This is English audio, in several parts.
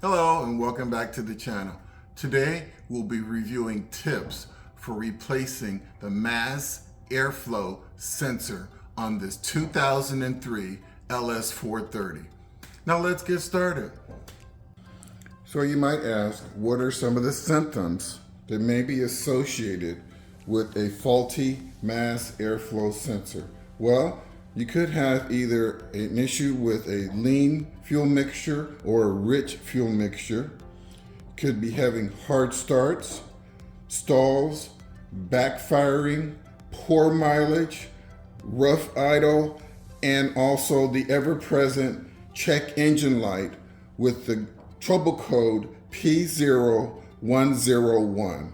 Hello and welcome back to the channel. Today we'll be reviewing tips for replacing the MAFS airflow sensor on this 2003 LS430. Now let's get started. So you might ask, what are some of the symptoms that may be associated with a faulty MAFS airflow sensor? Well, you could have either an issue with a lean fuel mixture or a rich fuel mixture. Could be having hard starts, stalls, backfiring, poor mileage, rough idle, and also the ever-present check engine light with the trouble code P0101.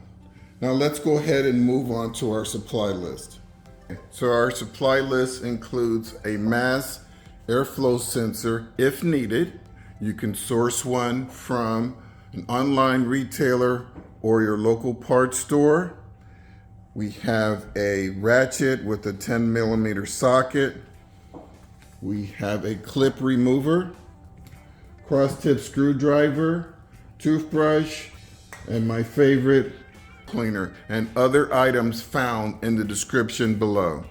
Now let's go ahead and move on to our supply list. So our supply list includes a MAFS airflow sensor if needed. You can source one from an online retailer or your local parts store. We have a ratchet with a 10mm socket. We have a clip remover, cross-tip screwdriver, toothbrush, and my favorite, cleaner, and other items found in the description below.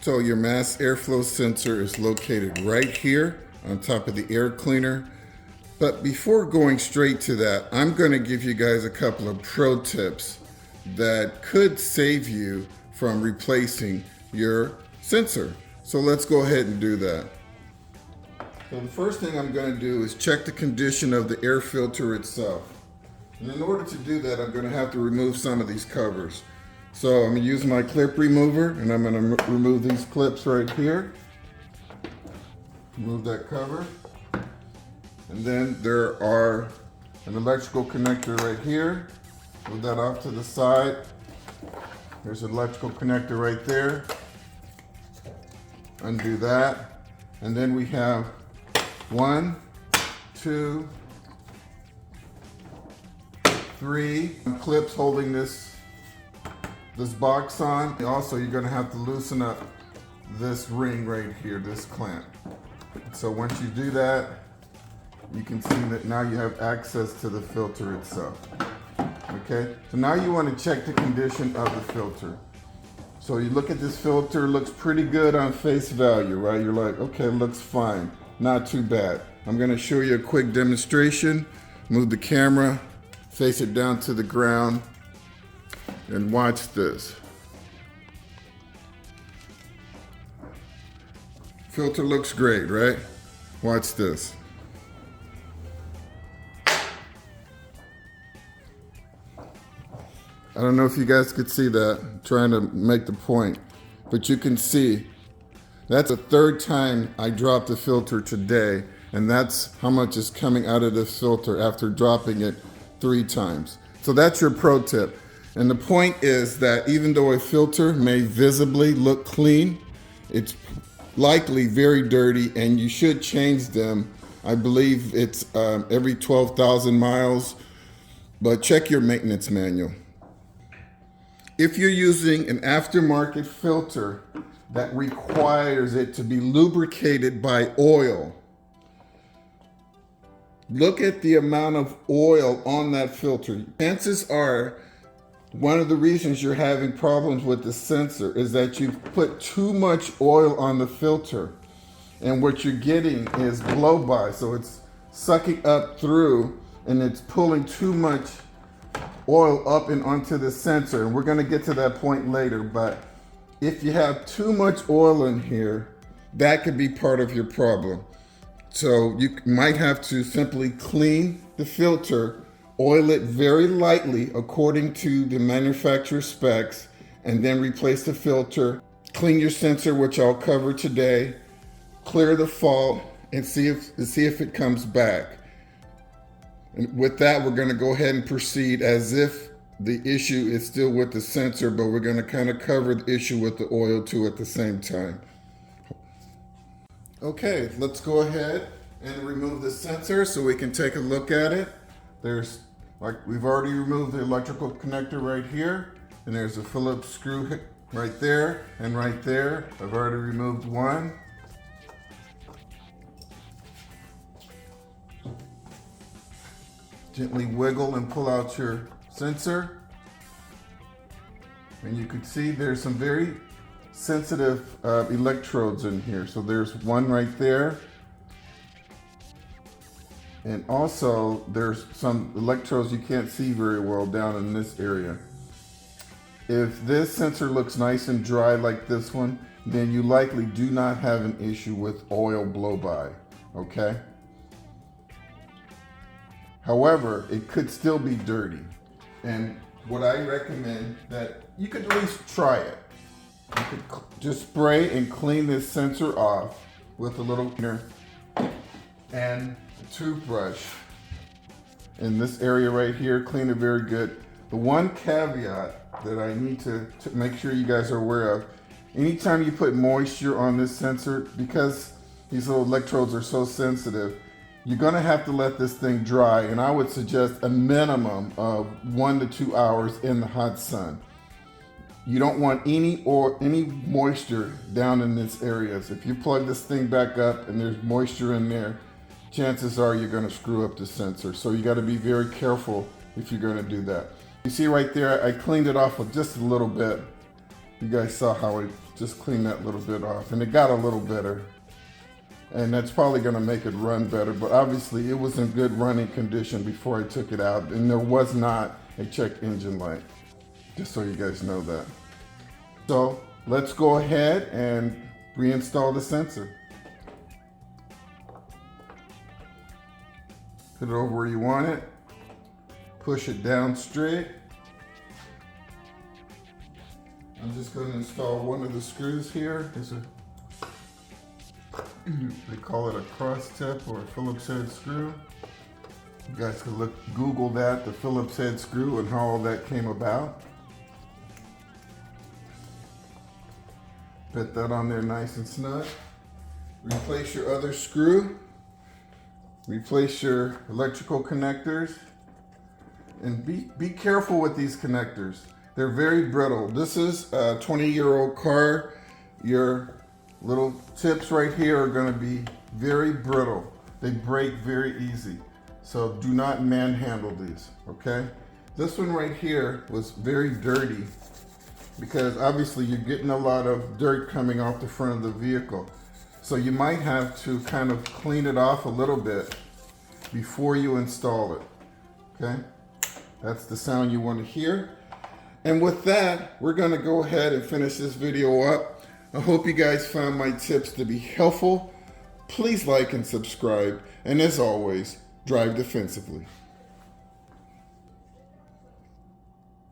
So your MAFS airflow sensor is located right here on top of the air cleaner. But before going straight to that, I'm going to give you guys a couple of pro tips that could save you from replacing your sensor. So let's go ahead and do that. So the first thing I'm going to do is check the condition of the air filter itself. And in order to do that, I'm going to have to remove some of these covers. So I'm going to use my clip remover and I'm going to remove these clips right here. Remove that cover. And then there are an electrical connector right here. Move that off to the side. There's an electrical connector right there. Undo that. And then we have 1, 2, 3 clips holding this box on. Also, you're going to have to loosen up this ring right here, this clamp. So once you do that, you can see that now you have access to the filter itself. Okay, so now you want to check the condition of the filter. So you look at this filter, looks pretty good on face value, right? You're like, okay, looks fine. Not too bad. I'm going to show you a quick demonstration. Move the camera, face it down to the ground, and watch this. Filter looks great, right? Watch this. I don't know if you guys could see that, I'm trying to make the point, but you can see that's the third time I dropped the filter today, and that's how much is coming out of this filter after dropping it 3 times. So that's your pro tip. And the point is that even though a filter may visibly look clean, it's likely very dirty and you should change them. I believe it's every 12,000 miles, but check your maintenance manual. If you're using an aftermarket filter that requires it to be lubricated by oil, look at the amount of oil on that filter. Chances are one of the reasons you're having problems with the sensor is that you've put too much oil on the filter, and what you're getting is blow-by. So it's sucking up through and it's pulling too much oil up and onto the sensor, and we're going to get to that point later. But if you have too much oil in here, that could be part of your problem. So you might have to simply clean the filter, oil it very lightly according to the manufacturer specs, and then replace the filter. Clean your sensor, which I'll cover today, clear the fault, and see if it comes back. And with that, we're going to go ahead and proceed as if the issue is still with the sensor, but we're going to kind of cover the issue with the oil too at the same time. Okay, let's go ahead and remove the sensor so we can take a look at it. There's, like, we've already removed the electrical connector right here, and there's a Phillips screw right there and right there. I've already removed one. Gently wiggle and pull out your sensor. And you can see there's some very sensitive electrodes in here. So there's one right there. And also there's some electrodes you can't see very well down in this area. If this sensor looks nice and dry like this one, then you likely do not have an issue with oil blow-by, okay? However, it could still be dirty. And what I recommend that you could at least try it. You could just spray and clean this sensor off with a little cleaner and a toothbrush. In this area right here, clean it very good. The one caveat that I need to make sure you guys are aware of, anytime you put moisture on this sensor, because these little electrodes are so sensitive, you're gonna have to let this thing dry, and I would suggest a minimum of 1 to 2 hours in the hot sun. You don't want any moisture down in this area. So if you plug this thing back up and there's moisture in there, chances are you're gonna screw up the sensor. So you gotta be very careful if you're gonna do that. You see right there, I cleaned it off with just a little bit. You guys saw how I just cleaned that little bit off, and it got a little better. And that's probably gonna make it run better, but obviously it was in good running condition before I took it out, and there was not a check engine light, just so you guys know that. So let's go ahead and reinstall the sensor. Put it over where you want it. Push it down straight. I'm just going to install one of the screws here. They call it a cross tip or a Phillips head screw. You guys can Google that, the Phillips head screw, and how all that came about. Put that on there nice and snug. Replace your other screw. Replace your electrical connectors. And be careful with these connectors. They're very brittle. This is a 20-year-old car. Your little tips right here are gonna be very brittle. They break very easy. So do not manhandle these, okay? This one right here was very dirty because obviously you're getting a lot of dirt coming off the front of the vehicle. So you might have to kind of clean it off a little bit before you install it, okay? That's the sound you want to hear. And with that, we're gonna go ahead and finish this video up. I hope you guys found my tips to be helpful. Please like and subscribe. And as always, drive defensively.